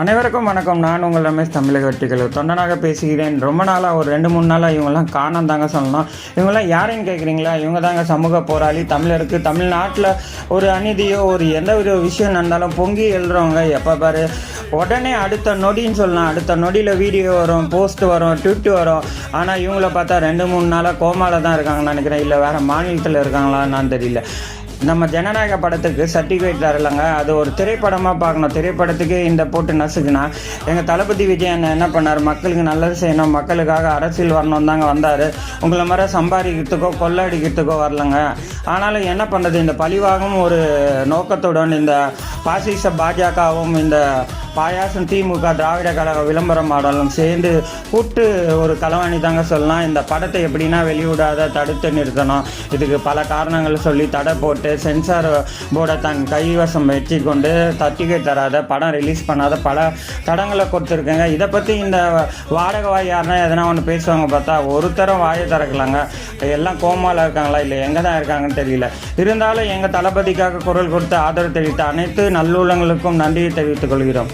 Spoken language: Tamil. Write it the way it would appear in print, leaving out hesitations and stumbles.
அனைவருக்கும் வணக்கம். நான் உங்கள் ரமேஷ் தமிழக வெற்றிகள் தொண்டனாக பேசுகிறேன். ரொம்ப நாளாக ஒரு 2-3 நாளாக இவங்கெல்லாம் காணம் தாங்க சொல்லணும். இவங்கெல்லாம் யாரையும் கேட்குறீங்களா? இவங்க தாங்க சமூக போராளி. தமிழருக்கு தமிழ்நாட்டில் ஒரு அநீதியோ ஒரு எந்த ஒரு விஷயம் நடந்தாலும் பொங்கி எழுறவங்க. எப்போ பாரு உடனே அடுத்த நொடின்னு சொல்லலாம். அடுத்த நொடியில் வீடியோ வரும், போஸ்ட் வரும், ட்விட் வரும். ஆனால் இவங்கள பார்த்தா 2-3 நாளாக கோமாவில் தான் இருக்காங்கன்னு நினைக்கிறேன். இல்லை வேறு மாநிலத்தில் இருக்காங்களான்னு தெரியல. நம்ம ஜனநாயக படத்துக்கு சர்டிஃபிகேட் தரலைங்க. அது ஒரு திரைப்படமாக பார்க்கணும். திரைப்படத்துக்கே இந்த போட்டு நசுக்குன்னா எங்கள் தளபதி விஜய் என்ன பண்ணார்? மக்களுக்கு நல்லது செய்யணும், மக்களுக்காக அரசியல் வரணும் தாங்க வந்தார். உங்களை மாதிரி சம்பாதிக்கிறதுக்கோ கொள்ளடிக்கிறதுக்கோ வரலங்க. ஆனாலும் என்ன பண்ணுறது, இந்த பழிவாகும் ஒரு நோக்கத்துடன் இந்த பாசிச பாஜகவும் இந்த பாயாசம் திமுக திராவிட கழக விளம்பர மாடலும் சேர்ந்து கூட்டு ஒரு களவாணி தாங்க சொல்லலாம். இந்த படத்தை எப்படின்னா வெளியிடாத தடுத்து நிறுத்தணும். இதுக்கு பல காரணங்கள் சொல்லி தடை போட்டு சென்சார் போர்டை தன் கைவசம் வச்சு கொண்டு சர்டிஃபிகேட் தராத படம் ரிலீஸ் பண்ணாத பல தடங்களை கொடுத்துருக்கேங்க. இதை பற்றி இந்த வாடகை வாய் யாருன்னா எதனா ஒன்று பேசுவாங்க பார்த்தா ஒருத்தரம் வாயை திறக்கலாங்க. எல்லாம் கோமாவில் இருக்காங்களா இல்லை எங்கே தான் இருக்காங்கன்னு தெரியல. இருந்தாலும் எங்கள் தளபதிக்காக குரல் கொடுத்து ஆதரவு தெரிவித்த அனைத்து நல்லுள்ளங்களுக்கும் நன்றியை தெரிவித்துக் கொள்கிறோம்.